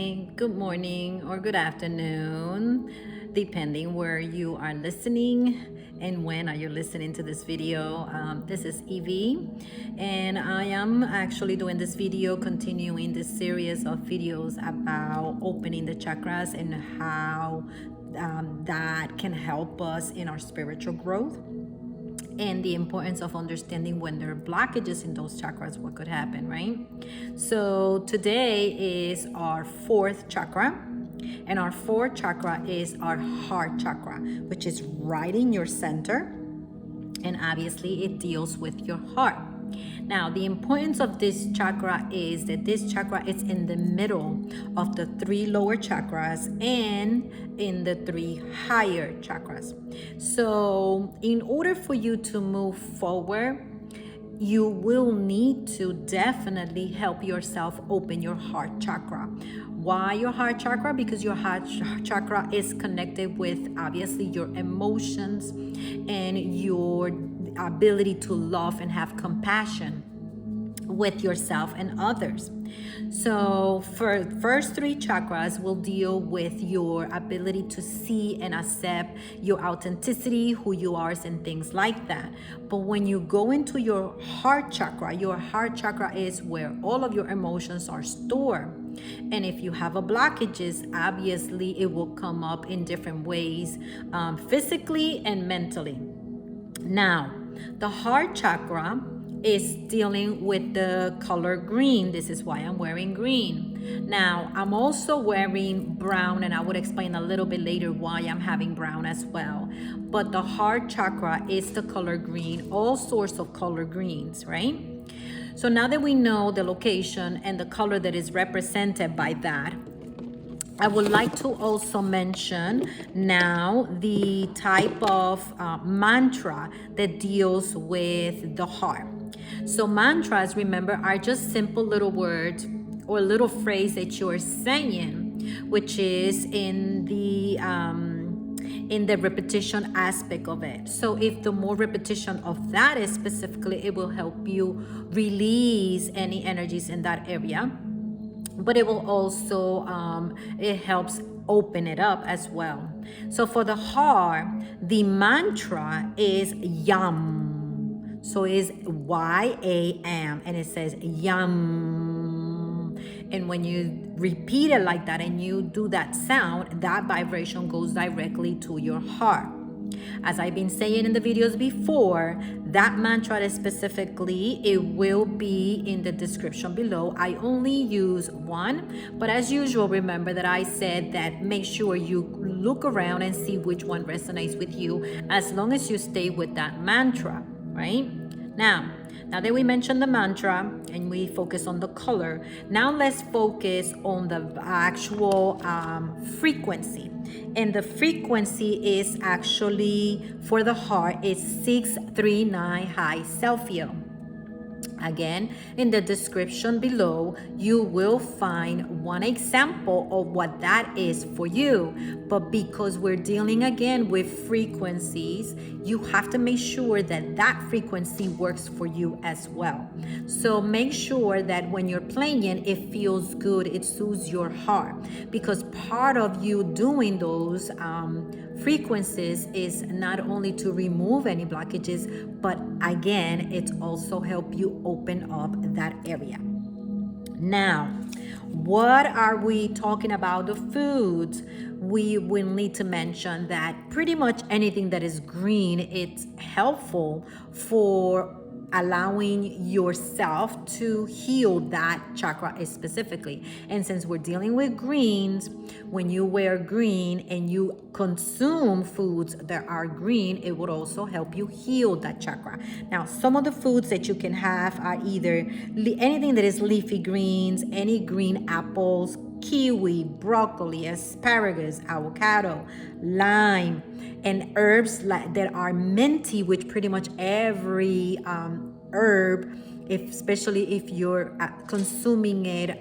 Hi, good morning or good afternoon, depending where you are listening and when are you listening to this video. This is Evie, and I am actually doing this video, continuing this series of videos about opening the chakras and how that can help us in our spiritual growth, and the importance of understanding when there are blockages in those chakras, what could happen, right? So today is our fourth chakra, and our fourth chakra is our heart chakra, which is right in your center, and obviously it deals with your heart. Now, the importance of this chakra is that this chakra is in the middle of the three lower chakras and in the three higher chakras. So in order for you to move forward, you will need to definitely help yourself open your heart chakra. Why your heart chakra? Because your heart chakra is connected with obviously your emotions and your ability to love and have compassion with yourself and others. So for first three chakras will deal with your ability to see and accept your authenticity, who you are, and things like that. But when you go into your heart chakra is where all of your emotions are stored. And if you have a blockages, obviously it will come up in different ways, physically and mentally. Now, the heart chakra is dealing with the color green. This is why I'm wearing green. Now, I'm also wearing brown, and I would explain a little bit later why I'm having brown as well. But the heart chakra is the color green, all sorts of color greens, right? So now that we know the location and the color that is represented by that, I would like to also mention now the type of mantra that deals with the heart. So mantras, remember, are just simple little words or little phrase that you're saying, which is in the repetition aspect of it. So if the more repetition of that is specifically, it will help you release any energies in that area. But it will also, it helps open it up as well. So for the heart, the mantra is YAM. So it's YAM, and it says YAM. And when you repeat it like that and you do that sound, that vibration goes directly to your heart. As I've been saying in the videos before, that mantra specifically, it will be in the description below. I only use one, but as usual, remember that I said that make sure you look around and see which one resonates with you, as long as you stay with that mantra, right? Now that we mentioned the mantra and we focus on the color, now let's focus on the actual frequency. And the frequency is actually, for the heart, is 639 high Celsius. Again, in the description below, you will find one example of what that is for you. But because we're dealing again with frequencies, you have to make sure that that frequency works for you as well. So make sure that when you're playing, it feels good, it soothes your heart. Because part of you doing those frequencies is not only to remove any blockages, but again, it also help you open up that area. Now, what are we talking about? The foods. We will need to mention that pretty much anything that is green, it's helpful for allowing yourself to heal that chakra specifically. And since we're dealing with greens, when you wear green and you consume foods that are green, it would also help you heal that chakra. Now, some of the foods that you can have are either anything that is leafy greens, any green apples, kiwi, broccoli, asparagus, avocado, lime, and herbs that are minty, which pretty much every herb, especially if you're consuming it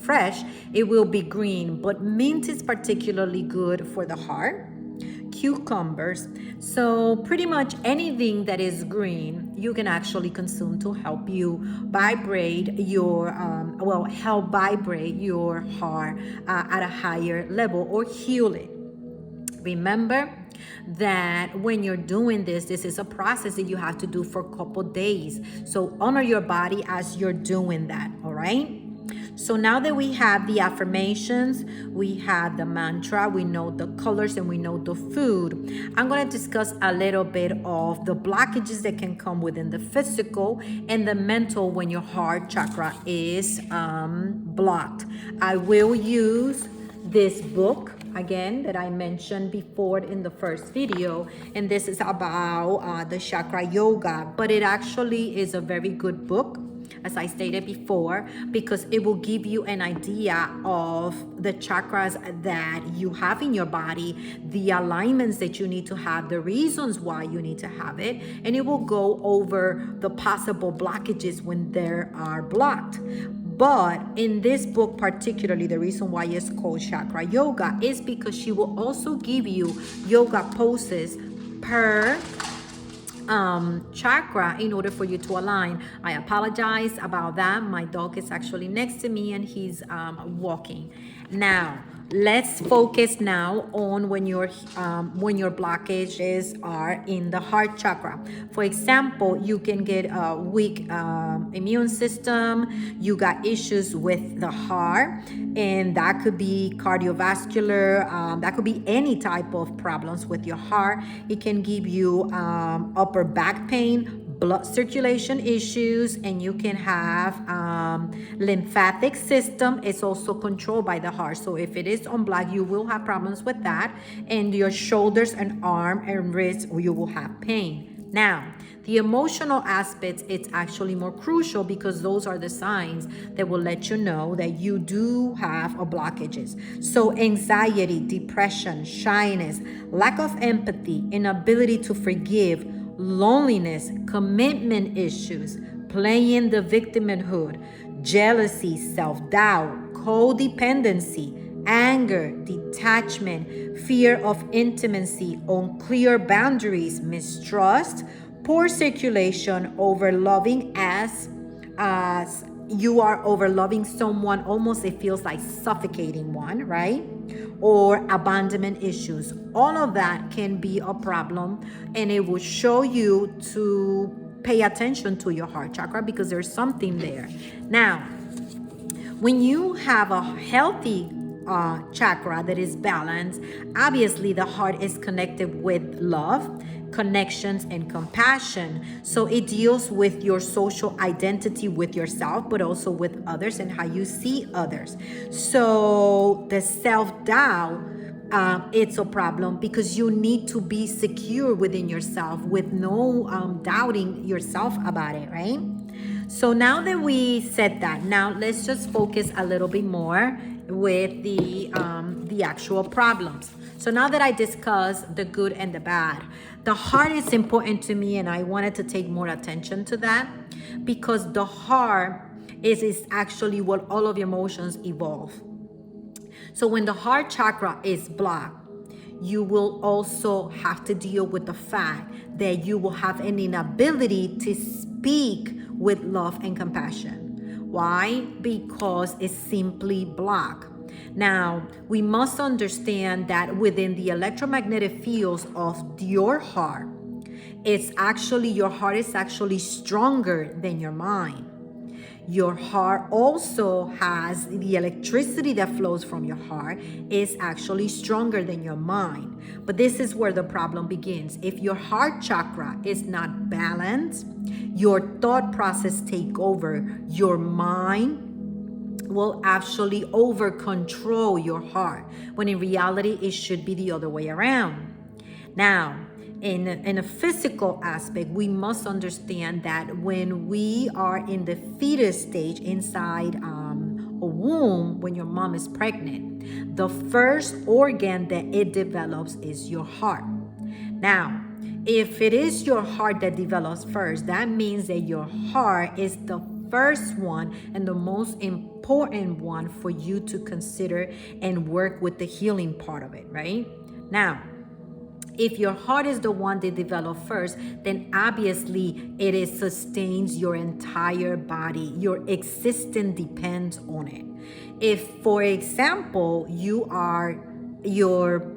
fresh, it will be green. But mint is particularly good for the heart. cucumbers. So pretty much anything that is green, you can actually consume to help you vibrate your, help vibrate your heart at a higher level or heal it. Remember that when you're doing this is a process that you have to do for a couple days. So honor your body as you're doing that, all right? So now that we have the affirmations, we have the mantra, we know the colors, and we know the food, I'm going to discuss a little bit of the blockages that can come within the physical and the mental when your heart chakra is blocked. I will use this book again that I mentioned before in the first video, and this is about the chakra yoga, but it actually is a very good book, as I stated before, because it will give you an idea of the chakras that you have in your body, the alignments that you need to have, the reasons why you need to have it, and it will go over the possible blockages when there are blocked. But in this book particularly, the reason why it's called Chakra Yoga is because she will also give you yoga poses per chakra in order for you to align. I apologize about that. My dog is actually next to me and he's walking. Now, let's focus now on when your blockages are in the heart chakra. For example, you can get a weak immune system. You got issues with the heart, and that could be cardiovascular. That could be any type of problems with your heart. It can give you upper back pain, blood circulation issues, and you can have lymphatic system. It's also controlled by the heart. So if it is on black, you will have problems with that. And your shoulders and arm and wrist, you will have pain. Now, the emotional aspects, it's actually more crucial because those are the signs that will let you know that you do have a blockages. So anxiety, depression, shyness, lack of empathy, inability to forgive, loneliness, commitment issues, playing the victimhood, jealousy, self-doubt, codependency, anger, detachment, fear of intimacy, unclear boundaries, mistrust, poor circulation, overloving as you are overloving someone, almost it feels like suffocating one, right? Or abandonment issues. All of that can be a problem, and it will show you to pay attention to your heart chakra because there's something there. Now, when you have a healthy chakra that is balanced, obviously the heart is connected with love, connections, and compassion. So it deals with your social identity with yourself, but also with others and how you see others. So the self-doubt, it's a problem because you need to be secure within yourself with no doubting yourself about it, right? So now that we said that, now let's just focus a little bit more with the actual problems. So now that I discussed the good and the bad, the heart is important to me, and I wanted to take more attention to that because the heart is actually what all of your emotions evolve. So when the heart chakra is blocked, you will also have to deal with the fact that you will have an inability to speak with love and compassion. Why? Because it's simply blocked. Now, we must understand that within the electromagnetic fields of your heart, your heart is actually stronger than your mind. Your heart also has the electricity that flows from your heart is actually stronger than your mind. But this is where the problem begins. If your heart chakra is not balanced, your thought process take over. Your mind will actually over control your heart, when in reality it should be the other way around. Now, in a physical aspect, we must understand that when we are in the fetus stage inside a womb, when your mom is pregnant, the first organ that it develops is your heart. Now, if it is your heart that develops first, that means that your heart is the first one and the most important one for you to consider and work with the healing part of it, right? Now, If your heart is the one that developed first, then obviously it sustains your entire body. Your existence depends on it. If, for example, you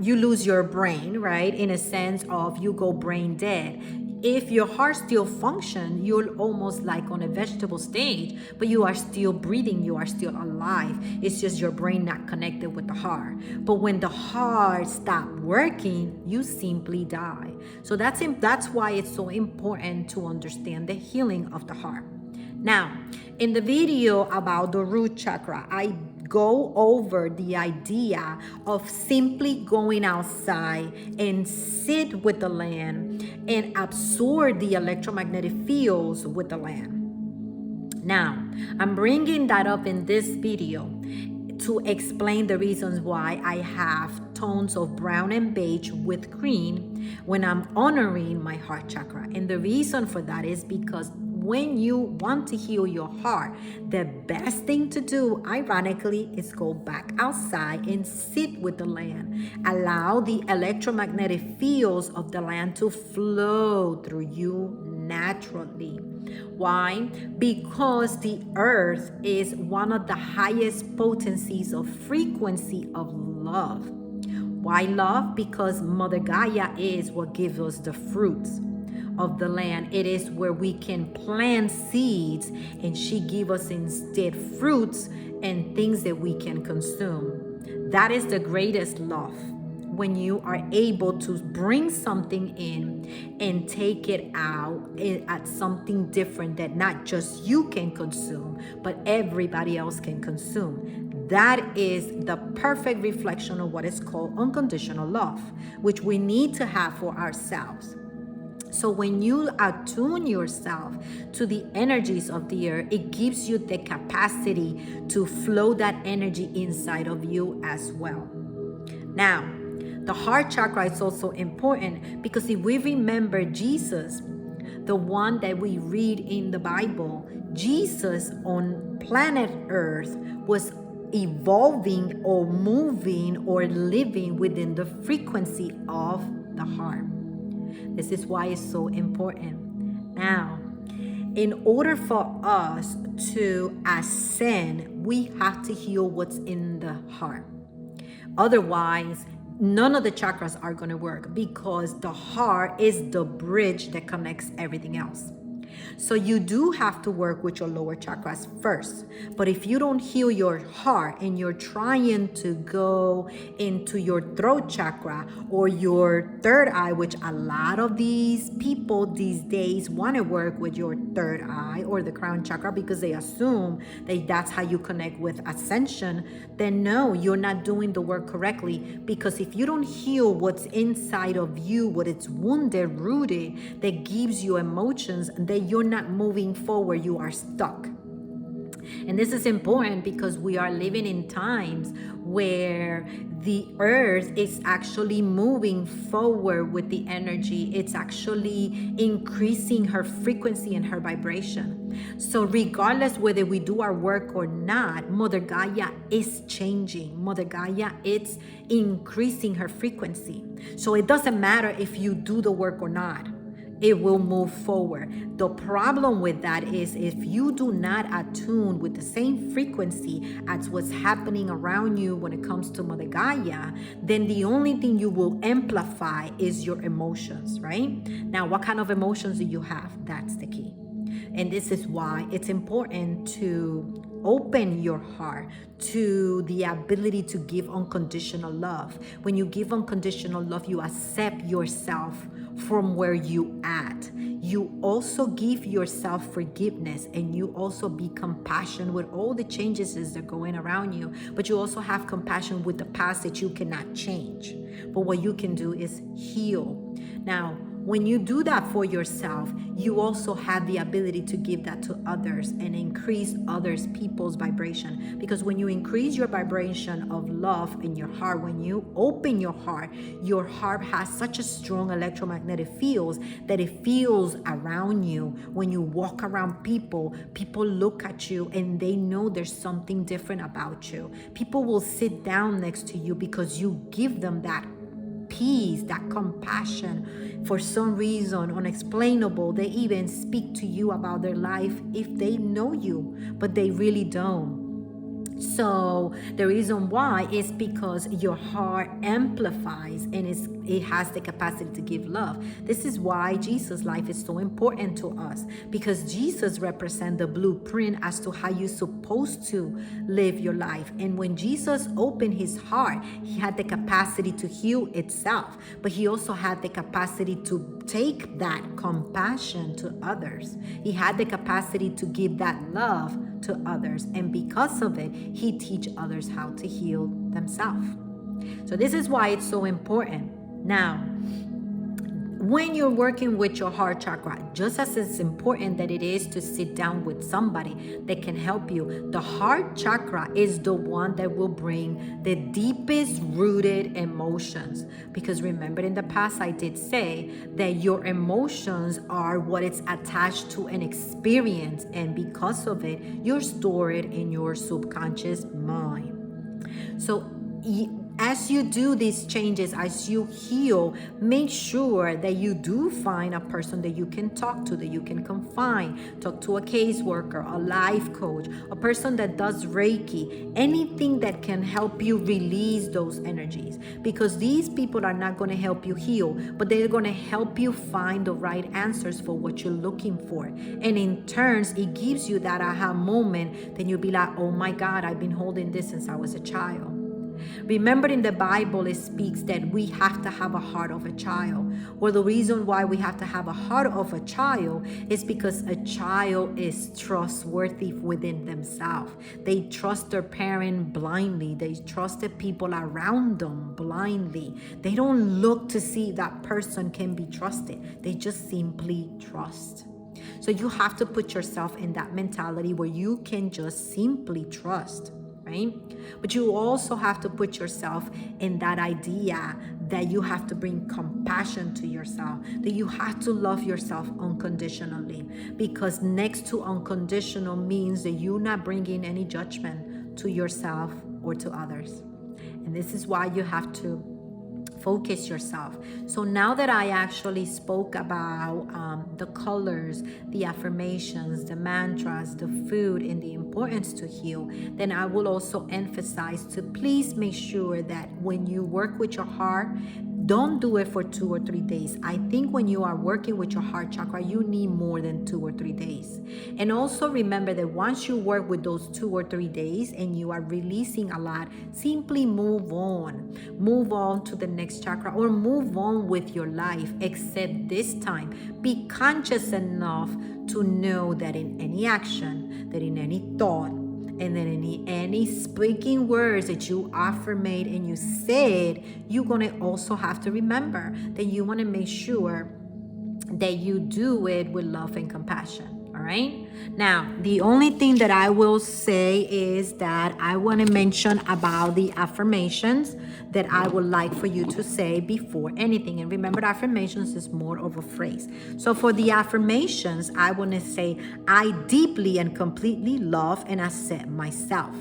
lose your brain, right? In a sense of you go brain dead. If your heart still function, you're almost like on a vegetable stage, but you are still breathing, you are still alive. It's just your brain not connected with the heart. But when the heart stop working, you simply die. So that's why it's so important to understand the healing of the heart. Now, in the video about the root chakra, I go over the idea of simply going outside and sit with the land and absorb the electromagnetic fields with the land. Now, I'm bringing that up in this video to explain the reasons why I have tones of brown and beige with green when I'm honoring my heart chakra. And the reason for that is because when you want to heal your heart, the best thing to do, ironically, is go back outside and sit with the land. Allow the electromagnetic fields of the land to flow through you naturally. Why? Because the earth is one of the highest potencies of frequency of love. Why love? Because Mother Gaia is what gives us the fruits of the land. It is where we can plant seeds, and she gives us instead fruits and things that we can consume. That is the greatest love, when you are able to bring something in and take it out at something different that not just you can consume, but everybody else can consume. That is the perfect reflection of what is called unconditional love, which we need to have for ourselves. So when you attune yourself to the energies of the earth, it gives you the capacity to flow that energy inside of you as well. Now, the heart chakra is also important because if we remember Jesus, the one that we read in the Bible, Jesus on planet Earth was evolving or moving or living within the frequency of the heart. This is why it's so important. Now, in order for us to ascend, we have to heal what's in the heart. Otherwise, none of the chakras are going to work, because the heart is the bridge that connects everything else. So you do have to work with your lower chakras first. But if you don't heal your heart and you're trying to go into your throat chakra or your third eye, which a lot of these people these days want to work with your third eye or the crown chakra because they assume that that's how you connect with ascension, then no, you're not doing the work correctly. Because if you don't heal what's inside of you, what it's wounded, rooted, that gives you emotions, that you're not moving forward, you are stuck. And this is important because we are living in times where the earth is actually moving forward with the energy. It's actually increasing her frequency and her vibration. So regardless whether we do our work or not, Mother Gaia is changing. Mother Gaia is increasing her frequency. So it doesn't matter if you do the work or not. It will move forward. The problem with that is if you do not attune with the same frequency as what's happening around you when it comes to Mother Gaia, then the only thing you will amplify is your emotions, right? Now, what kind of emotions do you have? That's the key. And this is why it's important to open your heart to the ability to give unconditional love. When you give unconditional love, you accept yourself from where you at. You also give yourself forgiveness, and you also be compassionate with all the changes that are going around you. But you also have compassion with the past that you cannot change. But what you can do is heal. Now, when you do that for yourself, you also have the ability to give that to others and increase others people's vibration. Because when you increase your vibration of love in your heart, when you open your heart has such a strong electromagnetic fields that it feels around you. When you walk around people look at you and they know there's something different about you. People will sit down next to you because you give them that peace, that compassion. For some reason unexplainable, they even speak to you about their life if they know you, but they really don't. So the reason why is because your heart amplifies and it has the capacity to give love. This is why Jesus' life is so important to us, because Jesus represents the blueprint as to how you're supposed to live your life. And when Jesus opened his heart, he had the capacity to heal itself, but he also had the capacity to take that compassion to others. He had the capacity to give that love to others, and because of it, he teach others how to heal themselves. So this is why it's so important. Now, when you're working with your heart chakra, just as it's important that it is to sit down with somebody that can help you, the heart chakra is the one that will bring the deepest rooted emotions. Because remember, in the past I did say that your emotions are what it's attached to an experience, and because of it, you're stored in your subconscious mind. So as you do these changes, as you heal, make sure that you do find a person that you can talk to, that you can confide. Talk to a caseworker, a life coach, a person that does Reiki, anything that can help you release those energies. Because these people are not going to help you heal, but they're going to help you find the right answers for what you're looking for. And in turns, it gives you that aha moment. Then you'll be like, oh my God, I've been holding this since I was a child. Remember, in the Bible, it speaks that we have to have a heart of a child. Well, the reason why we have to have a heart of a child is because a child is trustworthy within themselves. They trust their parent blindly. They trust the people around them blindly. They don't look to see if that person can be trusted. They just simply trust. So you have to put yourself in that mentality where you can just simply trust. Right? But you also have to put yourself in that idea that you have to bring compassion to yourself, that you have to love yourself unconditionally, because next to unconditional means that you're not bringing any judgment to yourself or to others. And this is why you have to focus yourself. So now that I actually spoke about the colors, the affirmations, the mantras, the food, and the importance to heal, then I will also emphasize to please make sure that when you work with your heart, don't do it for 2 or 3 days. I think when you are working with your heart chakra, you need more than 2 or 3 days. And also remember that once you work with those 2 or 3 days and you are releasing a lot, simply move on. Move on to the next chakra or move on with your life. Except this time, be conscious enough to know that in any action, that in any thought, and then any speaking words that you affirmate and you said, you're going to also have to remember that you want to make sure that you do it with love and compassion. All right. Now, the only thing that I will say is that I want to mention about the affirmations that I would like for you to say before anything. And remember, affirmations is more of a phrase. So for the affirmations, I want to say, I deeply and completely love and accept myself.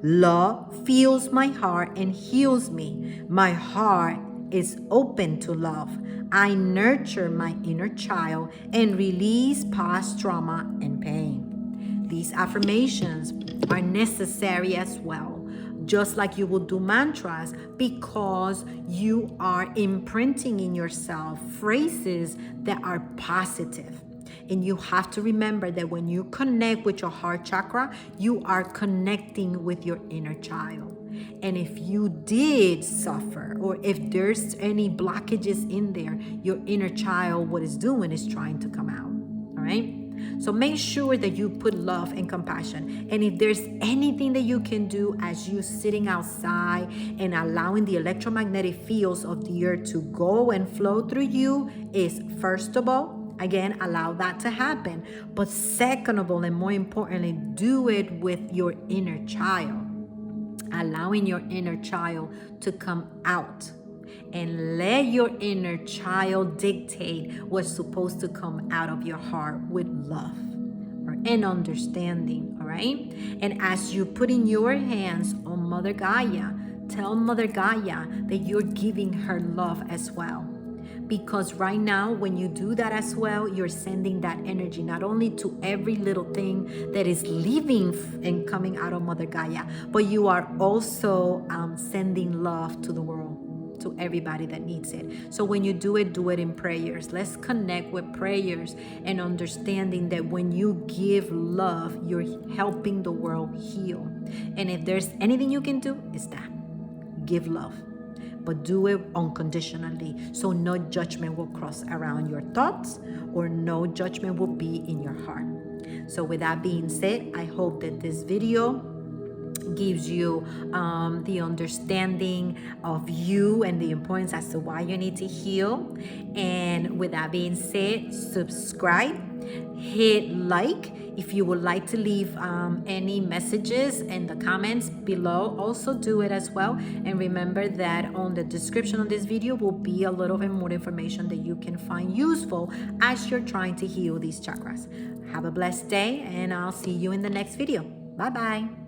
Love fills my heart and heals me. My heart is open to love. I nurture my inner child and release past trauma and pain. These affirmations are necessary as well, just like you will do mantras, because you are imprinting in yourself phrases that are positive. And you have to remember that when you connect with your heart chakra, you are connecting with your inner child. And if you did suffer, or if there's any blockages in there, your inner child, what it's doing is trying to come out. All right? So make sure that you put love and compassion. And if there's anything that you can do as you sitting outside and allowing the electromagnetic fields of the earth to go and flow through you, is first of all, again, allow that to happen. But second of all, and more importantly, do it with your inner child. Allowing your inner child to come out. And let your inner child dictate what's supposed to come out of your heart with love and understanding, all right? And as you put in your hands on Mother Gaia Tell Mother Gaia that you're giving her love as well. Because right now, when you do that as well, you're sending that energy not only to every little thing that is living and coming out of Mother Gaia, but you are also sending love to the world, to everybody that needs it. So when you do it in prayers. Let's connect with prayers and understanding that when you give love, you're helping the world heal. And if there's anything you can do, it's that. Give love, but do it unconditionally, so no judgment will cross around your thoughts or no judgment will be in your heart. So with that being said, I hope that this video gives you the understanding of you and the importance as to why you need to heal. And with that being said, subscribe, hit like. If you would like to leave any messages in the comments below, also do it as well. And remember that on the description of this video will be a little bit more information that you can find useful as you're trying to heal these chakras. Have a blessed day, and I'll see you in the next video. Bye bye.